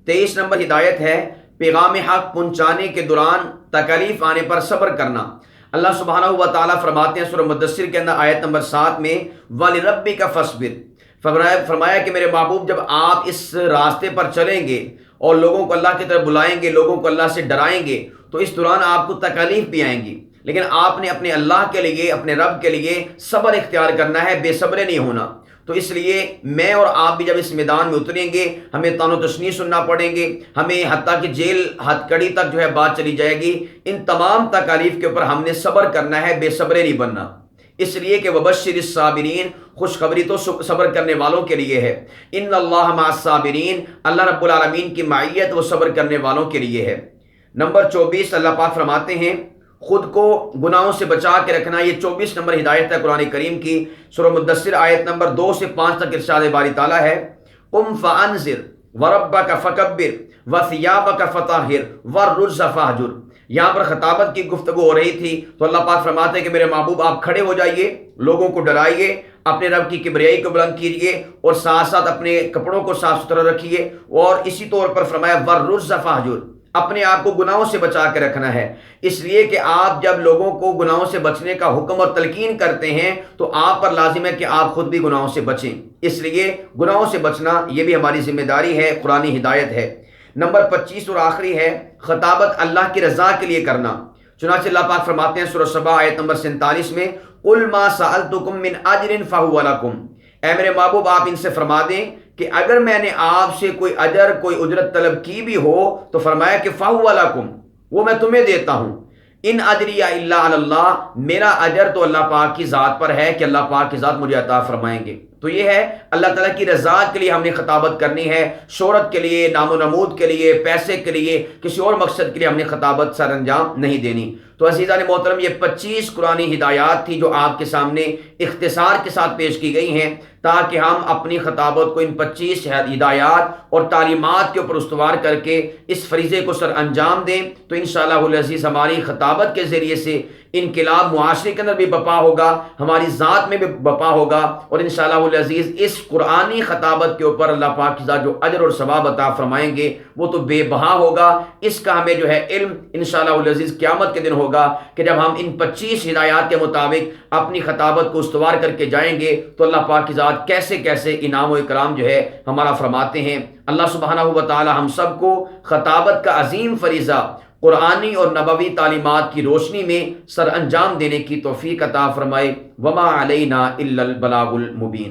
23 number ہدایت ہے پیغام حق پہنچانے کے دوران تکلیف آنے پر صبر کرنا۔ اللہ سبحانہ و تعالیٰ فرماتے ہیں سورہ مدثر کے اندر آیت نمبر 7 میں وَلِرَبِّكَ فَاصْبِرْ، فرمایا کہ میرے محبوب جب آپ اس راستے پر چلیں گے اور لوگوں کو اللہ کی طرف بلائیں گے، لوگوں کو اللہ سے ڈرائیں گے، تو اس دوران آپ کو تکلیف بھی آئیں گی، لیکن آپ نے اپنے اللہ کے لیے، اپنے رب کے لیے صبر اختیار کرنا ہے، بے صبر نہیں ہونا۔ تو اس لیے میں اور آپ بھی جب اس میدان میں اتریں گے، ہمیں طعن و تشنیع سننا پڑیں گے، ہمیں حتیٰ کہ جیل ہتھ کڑی تک جو ہے بات چلی جائے گی، ان تمام تکالیف کے اوپر ہم نے صبر کرنا ہے، بے صبرے نہیں بننا۔ اس لیے کہ وبشر الصابرین، خوشخبری تو صبر کرنے والوں کے لیے ہے۔ ان اللہ مع الصابرین، اللہ رب العالمین کی معیت وہ صبر کرنے والوں کے لیے ہے۔ نمبر 24 اللہ پاک فرماتے ہیں خود کو گناہوں سے بچا کے رکھنا، یہ 24 نمبر ہدایت ہے قرآن کریم کی۔ سورہ مدثر آیت نمبر 2 سے 5 تک ارشاد باری تعالیٰ ہے قم فانذر وربک فکبر وثیابک فطہر والرجز فاہجر۔ یہاں پر خطابت کی گفتگو ہو رہی تھی تو اللہ پاک فرماتے ہیں کہ میرے محبوب آپ کھڑے ہو جائیے، لوگوں کو ڈرائیے، اپنے رب کی کبریائی کو بلند کیجیے اور ساتھ ساتھ اپنے کپڑوں کو صاف ستھرا رکھیے، اور اسی طور پر فرمایا والرجز فاہجر، اپنے آپ کو گناہوں سے بچا کے رکھنا ہے۔ اس لیے کہ آپ جب لوگوں کو گناہوں سے بچنے کا حکم اور تلقین کرتے ہیں تو آپ پر لازم ہے کہ آپ خود بھی گناہوں سے بچیں۔ اس لیے گناہوں سے بچنا یہ بھی ہماری ذمہ داری ہے، قرآنی ہدایت ہے۔ نمبر 25 اور آخری ہے خطابت اللہ کی رضا کے لیے کرنا۔ چنانچہ اللہ پاک فرماتے ہیں سورہ سبا آیت نمبر 47 میں قُلْ مَا سَأَلْتُكُم مِّنْ أَجْرٍ فَهُوَ لَكُمْ، اے میرے محبوب آپ ان سے فرما دیں کہ اگر میں نے آپ سے کوئی اجر، کوئی اجرت طلب کی بھی ہو تو فرمایا کہ فَهُوَ لَكُمْ، وہ میں تمہیں دیتا ہوں۔ ان اجری الا علی اللہ، میرا اجر تو اللہ پاک کی ذات پر ہے کہ اللہ پاک کی ذات مجھے عطا فرمائیں گے۔ تو یہ ہے اللہ تعالیٰ کی رضا کے لیے ہم نے خطابت کرنی ہے، شہرت کے لیے، نام و نمود کے لیے، پیسے کے لیے، کسی اور مقصد کے لیے ہم نے خطابت سر انجام نہیں دینی۔ تو عزیزان محترم یہ 25 قرآنی ہدایات تھی جو آپ کے سامنے اختصار کے ساتھ پیش کی گئی ہیں تاکہ ہم اپنی خطابت کو ان 25 ہدایات اور تعلیمات کے اوپر استوار کر کے اس فریضے کو سر انجام دیں۔ تو انشاءاللہ العزیز ہماری خطابت کے ذریعے سے انقلاب معاشرے کے اندر بھی بپا ہوگا، ہماری ذات میں بھی بپا ہوگا، اور انشاءاللہ العزیز اس قرآنی خطابت کے اوپر اللہ پاک کی ذات جو اجر اور ثواب عطا فرمائیں گے وہ تو بے بہا ہوگا۔ اس کا ہمیں جو ہے علم انشاءاللہ العزیز قیامت کے دن ہوگا کہ جب ہم ان 25 ہدایات کے مطابق اپنی خطابت کو استوار کر کے جائیں گے تو اللہ پاک کی ذات کیسے کیسے انعام و اکرام جو ہے ہمارا فرماتے ہیں۔ اللہ سبحانہ و تعالی ہم سب کو خطابت کا عظیم فریضہ قرآنی اور نبوی تعلیمات کی روشنی میں سر انجام دینے کی توفیق عطا فرمائے۔ وما علینا الا البلاغ المبین۔